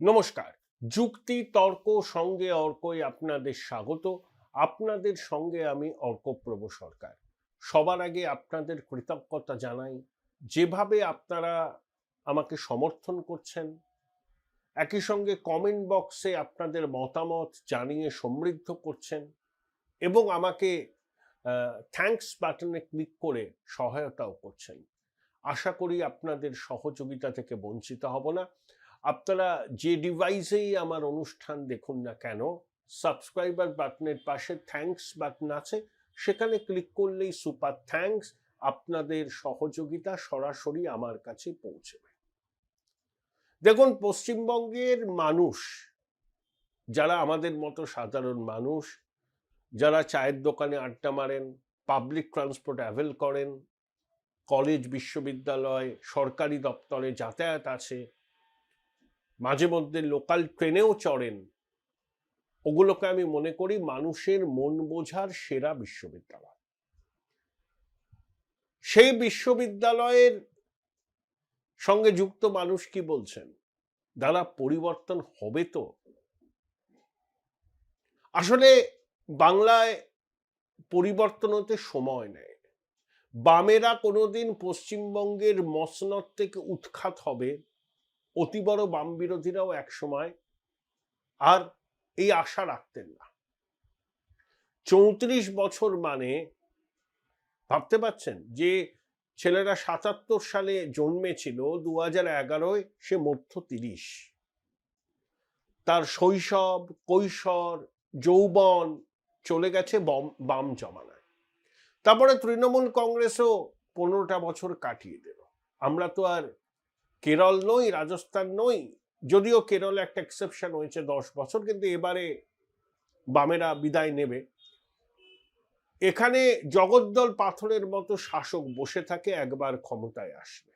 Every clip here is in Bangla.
নমস্কার। যুক্তি তর্ক সঙ্গে অর্কই আপনাদের স্বাগত। আপনাদের সঙ্গে আমি অর্কপ্রভ সরকার। সবার আগে আপনাদের কৃতজ্ঞতা জানাই, যেভাবে আপনারা আমাকে সমর্থন করছেন, একই সঙ্গে কমেন্ট বক্সে আপনাদের মতামত জানিয়ে সমৃদ্ধ করছেন এবং আমাকে থ্যাঙ্কস বাটনে ক্লিক করে সহায়তাও করছেন। আশা করি আপনাদের সহযোগিতা থেকে বঞ্চিত হব না। আপনারা যে ডিভাইসেই আমার অনুষ্ঠান দেখুন না কেন, সাবস্ক্রাইবার বাটনের পাশে থ্যাঙ্কস বাটন আছে, সেখানে ক্লিক করলেই সুপার থ্যাঙ্কস, আপনাদের সহযোগিতা সরাসরি আমার কাছে পৌঁছবে। দেখুন, পশ্চিমবঙ্গের মানুষ, যারা আমাদের মতো সাধারণ মানুষ, যারা চায়ের দোকানে আড্ডা মারেন, পাবলিক ট্রান্সপোর্ট অ্যাভেল করেন, কলেজ বিশ্ববিদ্যালয় সরকারি দপ্তরে যাতায়াত আছে, মাঝে মধ্যে লোকাল ট্রেনেও চড়েন, ওগুলোকে আমি মনে করি মানুষের মন বোঝার সেরা বিশ্ববিদ্যালয়। সেই বিশ্ববিদ্যালয়ের সঙ্গে যুক্ত মানুষ কি বলছেন? দাদা, পরিবর্তন হবে তো? আসলে বাংলায় পরিবর্তন হতে সময় নেয়। বামেরা কোনোদিন পশ্চিমবঙ্গের মসনদ থেকে উৎখাত হবে, অতি বড় বাম বিরোধীরাও একসময় আর এই আশা রাখতেন না। 34 বছর মানে ভাবতে পারছেন যে ছেলেরা 77 সালে জন্মেছিল, 2011-য় সে মধ্য 30, তার শৈশব, কৈশোর, যৌবন চলে গেছে বাম জমানায়। তারপরে তৃণমূল কংগ্রেসও 15টা বছর কাটিয়ে দিল। আমরা তো আর কেরল নই, রাজস্থান নই, যদিও কেরলে একটা এক্সেপশন হয়েছে 10 বছর, কিন্তু এবারে বামেরা বিদায় নেবে। এখানে জগদ্দল পাথরের মতো শাসক বসে থাকে, একবার ক্ষমতায় আসবে।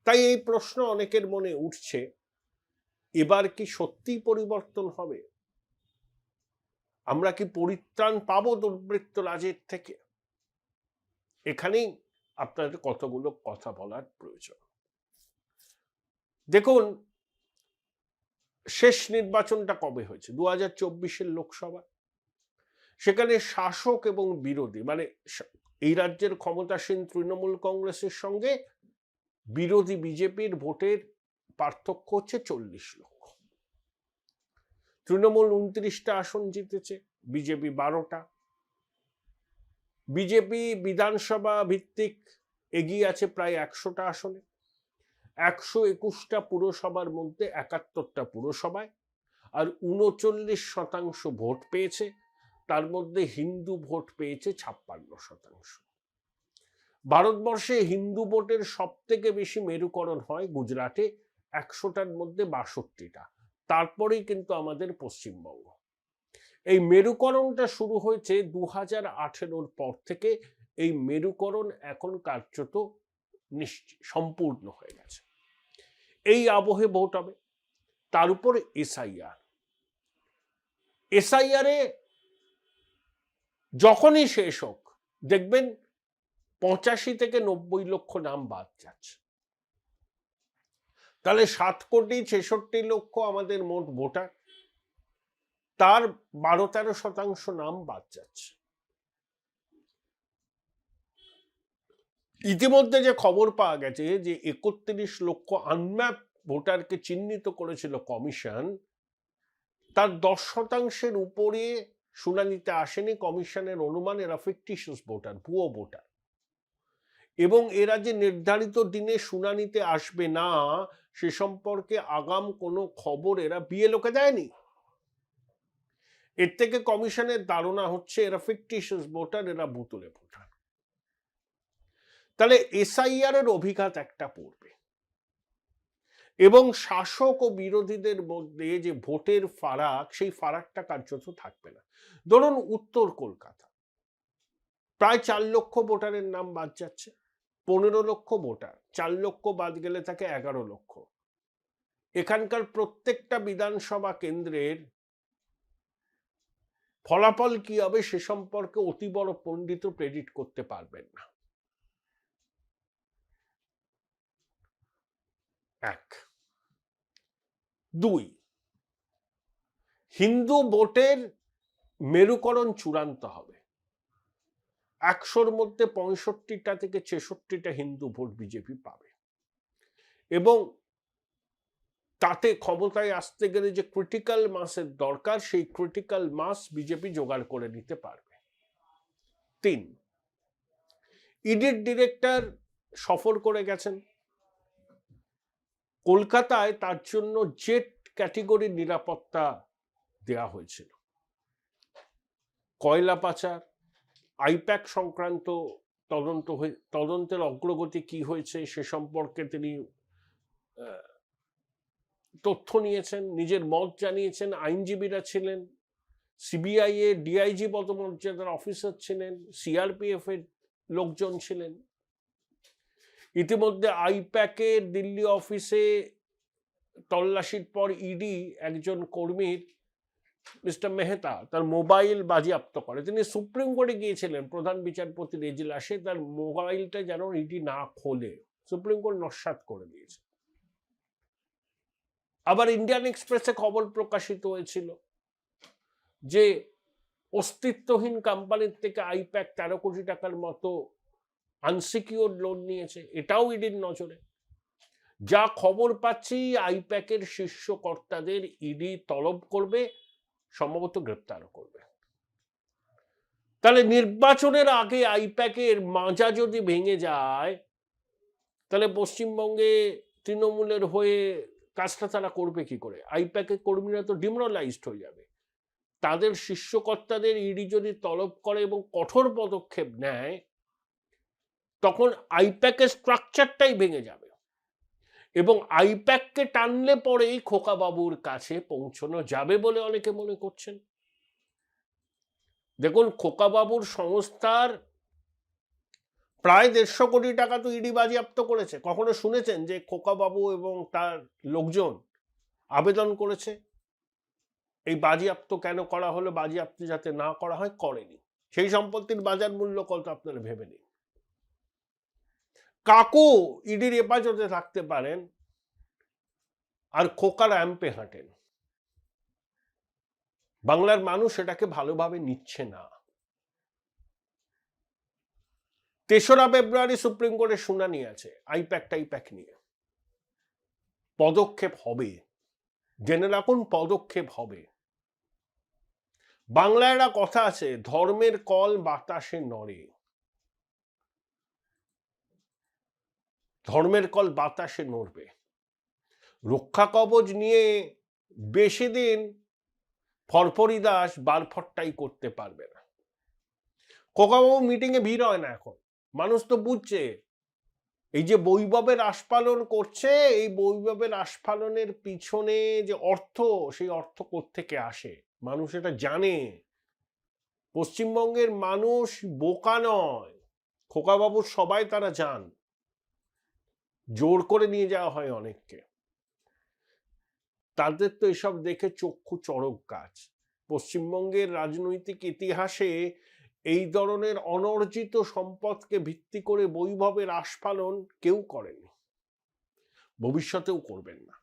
তাই এই প্রশ্ন অনেকের মনে উঠছে, এবার কি সত্যিই পরিবর্তন হবে? আমরা কি পরিত্রাণ পাবো দুর্বৃত্ত রাজের থেকে? এখানেই আপনাদের কতগুলো কথা বলার প্রয়োজন। দেখুন, শেষ নির্বাচনটা কবে হয়েছে? 2024-এর লোকসভা। সেখানে শাসক এবং বিরোধী, মানে এই রাজ্যের ক্ষমতাসীন তৃণমূল কংগ্রেসের সঙ্গে বিরোধী বিজেপির ভোটের পার্থক্য হচ্ছে 40 লক্ষ। তৃণমূল 29টা আসন জিতেছে, বিজেপি 12টা। বিজেপি বিধানসভা ভিত্তিক এগিয়ে আছে প্রায় 100টা আসনে। 121টা পুরসভার মধ্যে 71টা পুরসভায় আর 39% ভোট পেয়েছে। তার মধ্যে হিন্দু ভোট পেয়েছে 56%। ভারতবর্ষে হিন্দু ভোটের সব থেকে বেশি মেরুকরণ হয় গুজরাটে, 100টার মধ্যে 62টা। তারপরেই কিন্তু আমাদের পশ্চিমবঙ্গ। এই মেরুকরণটা শুরু হয়েছে 2018-র পর থেকে। এই মেরুকরণ এখন কার্যত সম্পূর্ণ হয়ে গেছে। এই আবহে ভোট হবে। তার উপর এসআইআরে যখনই শেষ হোক, দেখবেন 85 থেকে 90 লক্ষ নাম বাদ যাচ্ছে। তাহলে 7,66,00,000 আমাদের মোট ভোটার, তার 12-13% নাম বাদ যাচ্ছে। ইতিমধ্যে যে খবর পাওয়া গেছে যে 31 লক্ষ আনম্যাপ ভোটারকে চিহ্নিত করেছিল কমিশন, তার 10%-এর উপরে শুনানিতে আসেনি। কমিশনের অনুমান এরা ফিকটিশিয়াস ভোটার, ভুয়ো ভোটার, এবং এরা যে নির্ধারিত দিনে শুনানিতে আসবে না সে সম্পর্কে আগাম কোনো খবর এরা বিএলওকে দেয়নি। এর থেকে কমিশনের ধারণা হচ্ছে এরা ফিকটিশিয়াস ভোটার, এরা বুতুলে ভোটার। তাহলে এসআইআর এর অভিঘাত একটা পড়বে এবং শাসক ও বিরোধীদের মধ্যে যে ভোটের ফারাক, সেই ফারাকটা কার্যত থাকবে না। ধরুন উত্তর কলকাতা, প্রায় 4 লক্ষ ভোটারের নাম বাদ যাচ্ছে। 15 লক্ষ ভোটার, 4 লক্ষ বাদ গেলে থাকে 11 লক্ষ। এখানকার প্রত্যেকটা বিধানসভা কেন্দ্রের ফলাফল কি হবে সে সম্পর্কে অতি বড় পণ্ডিত প্রেডিক্ট করতে পারবেন না। এক, 2, হিন্দু ভোটের মেরুকরণ চূড়ান্ত হবে। 100-র মধ্যে 65টা থেকে 66টা হিন্দু ভোট বিজেপি পাবে, এবং তাতে ক্ষমতায় আসতে গেলে যে ক্রিটিক্যাল মাসের দরকার, সেই ক্রিটিক্যাল মাস বিজেপি জোগাড় করে নিতে পারবে। 3, ইডির ডিরেক্টর সফর করে গেছেন কলকাতায়, তার জন্য জেট ক্যাটেগরির নিরাপত্তা দেয়া হয়েছিল। কয়লা পাচার, আইপ্যাক সংক্রান্ত তদন্তের অগ্রগতি কি হয়েছে সে সম্পর্কে তিনি তথ্য নিয়েছেন, নিজের মত জানিয়েছেন। আইনজীবীরা ছিলেন, সিবিআই এর ডিআইজি পদমর্যাদার অফিসার ছিলেন, সিআরপিএফ এর লোকজন ছিলেন। ইতিমধ্যে আইপ্যাকের দিল্লি অফিসে তল্লাশির পর ইডি একজন কর্মীর, মিস্টার মেহতা, তার মোবাইল বাজেয়াপ্ত করে। তিনি সুপ্রিম কোর্টে গিয়েছিলেন প্রধান বিচারপতির এজলাসে, তার মোবাইলটা যেন ইডি না খোলে, সুপ্রিম কোর্ট নস্যাৎ করে দিয়েছে। আবার ইন্ডিয়ান এক্সপ্রেসে খবর প্রকাশিত হয়েছিল যে অস্তিত্বহীন কোম্পানির থেকে আইপ্যাক 13 কোটি টাকার মতো আনসিকিউরড লোন নিয়েছে, এটাও ইডির নজরে। যা খবর পাচ্ছি, আইপ্যাকের শীর্ষ কর্তাদের ইডি তলব করবে, সম্ভবত গ্রেপ্তারও করবে। তাহলে নির্বাচনের আগে আইপ্যাকের মাজা যদি ভেঙে যায়, তাহলে পশ্চিমবঙ্গে তৃণমূলের হয়ে কাজটা তারা করবে কি করে? আইপ্যাকের কর্মীরা তো ডিমোরালাইজড হয়ে যাবে। তাদের শীর্ষ কর্তাদের ইডি যদি তলব করে এবং কঠোর পদক্ষেপ নেয়, তখন আইপ্যাকের স্ট্রাকচারটাই ভেঙে যাবে, এবং আইপ্যাককে টানলে পরেই খোকাবাবুর কাছে পৌঁছানো যাবে বলে অনেকে মনে করছেন। দেখুন, খোকাবাবুর সংস্থার প্রায় 150 কোটি টাকা তো ইডি বাজেয়াপ্ত করেছে। কখনো শুনেছেন যে খোকাবাবু এবং তার লোকজন আবেদন করেছে এই বাজেয়াপ্ত কেন করা হলো, বাজেয়াপ্ত যাতে না করা হয়? করেনি। সেই সম্পত্তির বাজার মূল্য কত আপনারা ভেবে নিন। কাকু ইডির হেফাজতে থাকতে পারেন, আর খোকা র্যাম্পে হাঁটেন। বাংলার মানুষ এটাকে ভালোভাবে নিচ্ছে না। 3রা ফেব্রুয়ারি সুপ্রিম কোর্টে শুনানি আছে আইপ্যাক নিয়ে। পদক্ষেপ হবে, জেনে রাখুন, পদক্ষেপ হবে। বাংলায় একটা কথা আছে, ধর্মের কল বাতাসে নড়ে। ধর্মের কল বাতাসে নড়বে। রক্ষা কবচ নিয়ে বেশি দিন ফরফরি দাস বারফট্টাই করতে পারবে না। খোকাবাবু মিটিংয়ে ভিড় হয় না এখন। মানুষ তো বুঝছে এই যে বৈভবের আস্ফালন করছে, এই বৈভবের আস্ফালনের পিছনে যে অর্থ, সেই অর্থ কোত্থেকে আসে মানুষ এটা জানে। পশ্চিমবঙ্গের মানুষ বোকা নয়, খোকাবাবুর সবাই তারা জান। জোর করে নিয়ে যাওয়া হয় অনেককে, তাদের তো এসব দেখে চক্ষু চড়ক গাছ। পশ্চিমবঙ্গের রাজনৈতিক ইতিহাসে এই ধরনের অনর্জিত সম্পদকে ভিত্তি করে বৈভবের আস্ফালন কেউ করেনি, ভবিষ্যতেও করবেন না।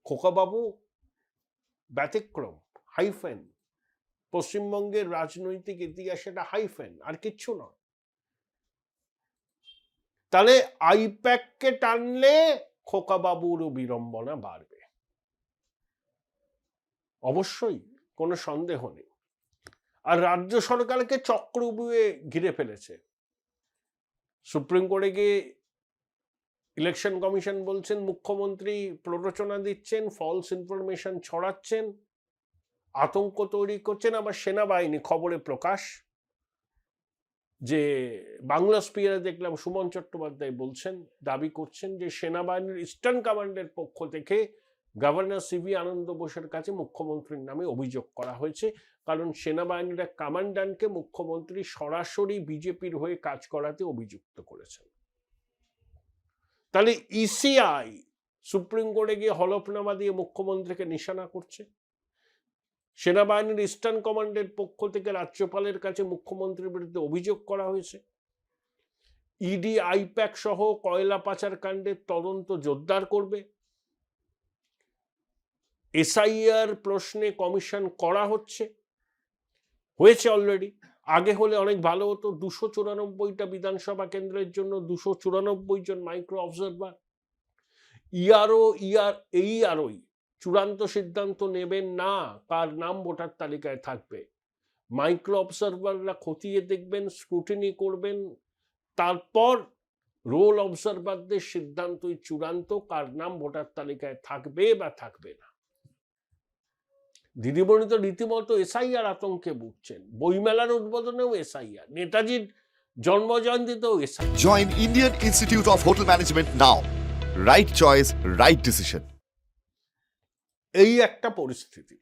খোকাবাবু ব্যতিক্রম, হাইফেন। পশ্চিমবঙ্গের রাজনৈতিক ইতিহাসে এটা হাইফেন, আর কিচ্ছু নয়। তাহলে আইপ্যাককে টানলে খোকাবাবুরও বিড়ম্বনা বাড়বে, অবশ্যই, কোনো সন্দেহ নেই। আর রাজ্য সরকারকে চক্রব্যূহে ঘিরে ফেলেছে। সুপ্রিম কোর্টে গিয়ে ইলেকশন কমিশন বলছেন মুখ্যমন্ত্রী প্ররোচনা দিচ্ছেন, ফলস ইনফরমেশন ছড়াচ্ছেন, আতঙ্ক তৈরি করছেন। আবার সেনাবাহিনী, খবরে প্রকাশ যে বাংলা স্পিয়ারে দেখলাম সুমন চট্টোপাধ্যায় বলছেন, দাবি করছেন যে সেনাবাহিনীর ইস্টার্ন কমান্ডের পক্ষ থেকে গভর্নর সিভি আনন্দ বোসের কাছে মুখ্যমন্ত্রীর নামে অভিযোগ করা হয়েছে, কারণ সেনাবাহিনীর এক কমান্ডান্টকে মুখ্যমন্ত্রী সরাসরি বিজেপির হয়ে কাজ করাতে অভিযুক্ত করেছেন। তাহলে ইসিআই সুপ্রিম কোর্টে গিয়ে হলফনামা দিয়ে মুখ্যমন্ত্রীকে নিশানা করছে। সেনাবাহিনীর ইস্টার্ন কমান্ডের পক্ষ থেকে রাজ্যপালের কাছে মুখ্যমন্ত্রীর বিরুদ্ধে অভিযোগ করা হয়েছে। ইডি আইপ্যাক সহ কয়লা পাচার কাণ্ডের তদন্ত জোরদার করবে। এসআইআর প্রশ্নে কমিশন করা হয়েছে অলরেডি। আগে হলে অনেক ভালো হতো। 294টা বিধানসভা কেন্দ্রের জন্য 294 জন মাইক্রো অবজারভার। এইআরওই চূড়ান্ত সিদ্ধান্ত নেবেন না কার নাম ভোটার তালিকায় থাকবে। মাইক্রো অবজারভাররা খতিয়ে দেখবেন, স্ক্রুটিনি করবেন, তারপর রোল অবজারভারদের সিদ্ধান্তই চূড়ান্ত কার নাম ভোটার তালিকায় থাকবে বা থাকবে না। দিদিমণি তো রীতিমতো এসআইআর আতঙ্কে ভুগছেন। বইমেলার উদ্বোধনেও এসআইআর, নেতাজির জন্মজয়ন্তীতেও SIR. Join Indian Institute of Hotel Management now. Right choice, right decision. এই একটা পরিস্থিতি।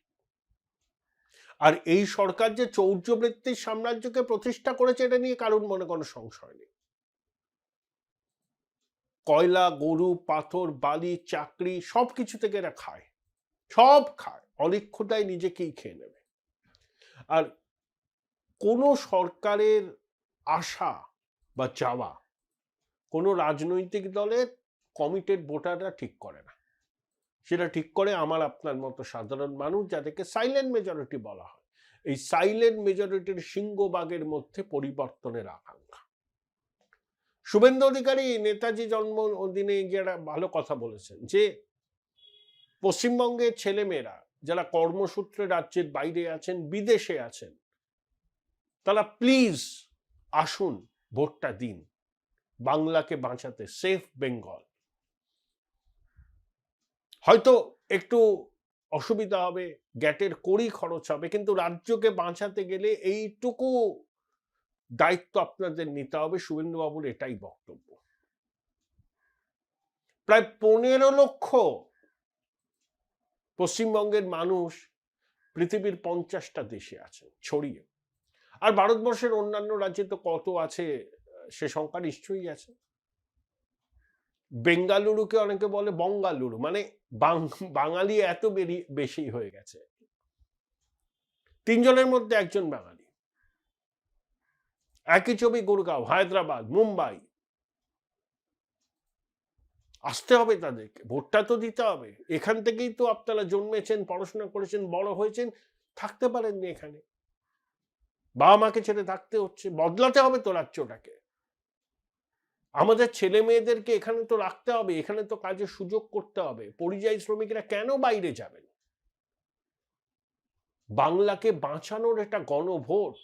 আর এই সরকার যে চৌর্যবৃত্তির সাম্রাজ্যকে প্রতিষ্ঠা করেছে, এটা নিয়ে কারণ মনে কোনো সংশয় নেই। কয়লা, গরু, পাথর, বালি, চাকরি সবকিছু থেকে এরা খায়, সব খায়, অলিক্ষুতায় নিজেকেই খেয়ে নেবে। আর কোনো সরকারের আশা বা চাওয়া কোনো রাজনৈতিক দলের কমিটেড ভোটাররা ঠিক করে না। সেটা ঠিক করে আমার আপনার মতো সাধারণ মানুষ, যাদেরকে সাইলেন্ট মেজরিটি বলা হয়। এই সাইলেন্ট মেজরিটির সিংহভাগের মধ্যে পরিবর্তনের আকাঙ্ক্ষা। শুভেন্দু অধিকারী নেতাজি জন্মদিনে যারা ভালো কথা বলেছেন যে পশ্চিমবঙ্গের ছেলেমেয়েরা যারা কর্মসূত্রে রাজ্যের বাইরে আছেন, বিদেশে আছেন, তারা প্লিজ আসুন, ভোটটা দিন, বাংলাকে বাঁচাতে, সেফ বেঙ্গল। হয়তো একটু অসুবিধা হবে, গ্যাটের কড়ি খরচ হবে, কিন্তু রাজ্যকে বাঁচাতে গেলে এইটুকু দায়িত্ব আপনাদের নিতে হবে। শুভেন্দুবাবুর এটাই বক্তব্য। প্রায় 15 লক্ষ পশ্চিমবঙ্গের মানুষ পৃথিবীর 50টা দেশে আছেন ছড়িয়ে। আর ভারতবর্ষের অন্যান্য রাজ্যে তো কত আছে, সে সংখ্যা নিশ্চয়ই আছে। বেঙ্গালুরুকে অনেকে বলে বঙ্গালুরু, মানে বাঙালি এত বেশি হয়ে গেছে। 3 জনের মধ্যে একজন বাঙালি। একই ছবি গুরগাঁও, হায়দ্রাবাদ, মুম্বাই। আসতে হবে তাদেরকে, ভোটটা তো দিতে হবে। এখান থেকেই তো আপনারা জন্মেছেন, পড়াশোনা করেছেন, বড় হয়েছেন, থাকতে পারেননি এখানে, বাবা মাকে ছেড়ে থাকতে হচ্ছে। বদলাতে হবে তো রাজ্যটাকে। আমাদের ছেলে মেয়েদেরকে এখানে তো রাখতে হবে, এখানে তো কাজের সুযোগ করতে হবে। পরিযায়ী শ্রমিকরা কেন বাইরে যাবেন? বাংলাকে বাঁচানোর একটা গণভোট।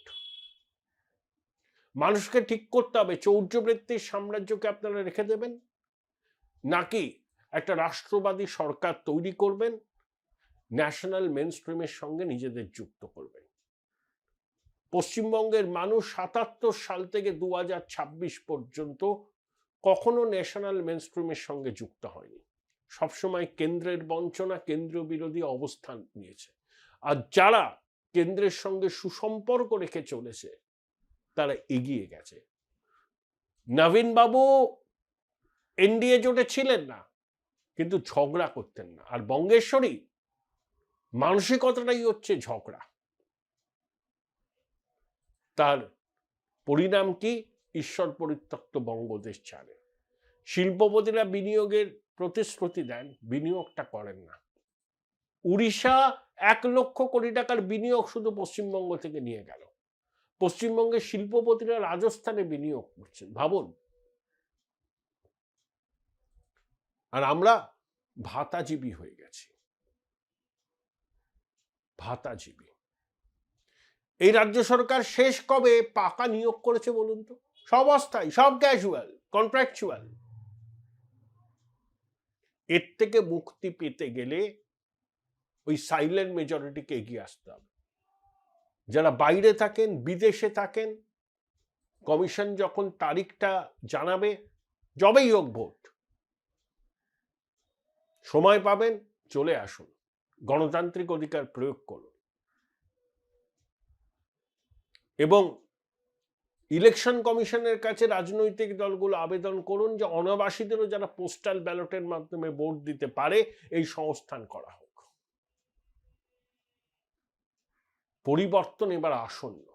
মানুষকে ঠিক করতে হবে, চৌর্যবৃত্তির সাম্রাজ্যকে আপনারা রেখে দেবেন, নাকি একটা রাষ্ট্রবাদী সরকার তৈরি করবেন, ন্যাশনাল মেনস্ট্রিমের সঙ্গে নিজেদের যুক্ত করবেন। পশ্চিমবঙ্গের মানুষ 77 সাল থেকে 2026 পর্যন্ত কখনো ন্যাশনাল মেনস্ট্রিমের সঙ্গে যুক্ত হয়নি। সবসময় কেন্দ্রের বঞ্চনা, কেন্দ্রীয় বিরোধী অবস্থান নিয়েছে। আর যারা কেন্দ্রের সঙ্গে সুসম্পর্ক রেখে চলেছে তারা এগিয়ে গেছে। নবীন বাবু এনডিএ জোটে ছিলেন না, কিন্তু ঝগড়া করতেন না। আর বঙ্গেশ্বরী মানসিকতাটাই হচ্ছে ঝগড়া। তার পরিণাম কি? ঈশ্বর পরিত্যক্ত বঙ্গদেশ ছাড়ে। শিল্পপতিরা বিনিয়োগের প্রতিশ্রুতি দেন, বিনিয়োগটা করেন না। উড়িষ্যা 1 লক্ষ কোটি টাকার বিনিয়োগ শুধু পশ্চিমবঙ্গ থেকে নিয়ে গেল। পশ্চিমবঙ্গের শিল্পপতিরা রাজস্থানে বিনিয়োগ করছেন, ভাবুন। আর আমরা ভাতাজীবী হয়ে গেছি, ভাতাজীবী। এই রাজ্য সরকার শেষ কবে পাকা নিয়োগ করেছে বলুন তো? সব অস্থায়ী, সব ক্যাজুয়াল, কন্ট্রাকচুয়াল। এর থেকে মুক্তি পেতে গেলে ওই সাইলেন্ট মেজরিটিকে এগিয়ে আসতে হবে। যারা বাইরে থাকেন, বিদেশে থাকেন, কমিশন যখন তারিখটা জানাবে, যবেই হোক ভোট, সময় পাবেন, চলে আসুন, গণতান্ত্রিক অধিকার প্রয়োগ করুন। এবং ইলেকশন কমিশনের কাছে রাজনৈতিক দলগুলো আবেদন করুন যে অনাবাসীদেরও যারা পোস্টাল ব্যালটের মাধ্যমে ভোট দিতে পারে এই সংস্থান করা হোক। পরিবর্তন এবার আসন্ন।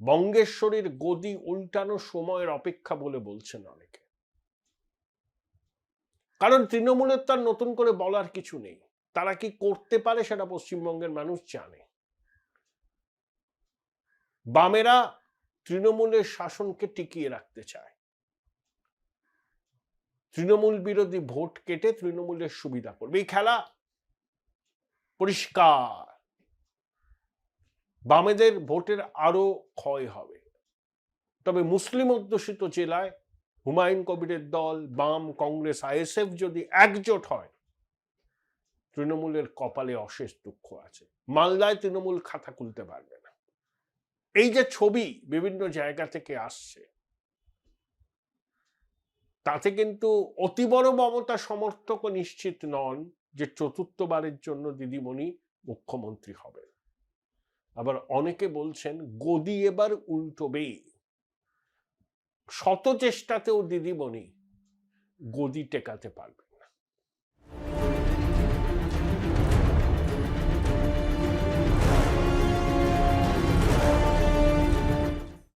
বঙ্গেশ্বরীর গদি উল্টানো সময়ের অপেক্ষা বলে বলছেন অনেকে। কারণ তৃণমূলের তার নতুন করে বলার কিছু নেই। তারা কি করতে পারে সেটা পশ্চিমবঙ্গের মানুষ জানে। বামেরা তৃণমূলের শাসনকে টিকিয়ে রাখতে চায়, তৃণমূল বিরোধী ভোট কেটে তৃণমূলের সুবিধা করবে। এই খেলা পরিষ্কার। বামেদের ভোটের আরো ক্ষয় হবে। তবে মুসলিম অধ্যুষিত জেলায় হুমায়ুন কবিরের দল, বাম, কংগ্রেস, আইএসএফ যদি একজোট হয়, তৃণমূলের কপালে অশেষ দুঃখ আছে। মালদায় তৃণমূল খাতা খুলতে পারবে না। এই যে ছবি বিভিন্ন জায়গা থেকে আসছে, তাতে কিন্তু অতি বড় মমতা সমর্থক নিশ্চিত নন যে চতুর্থবারের জন্য দিদিমণি মুখ্যমন্ত্রী হবে। আবার অনেকে বলছেন গদি এবার উল্টোবে, শত চেষ্টাতেও দিদিমণি গদি টেকাতে পারবে।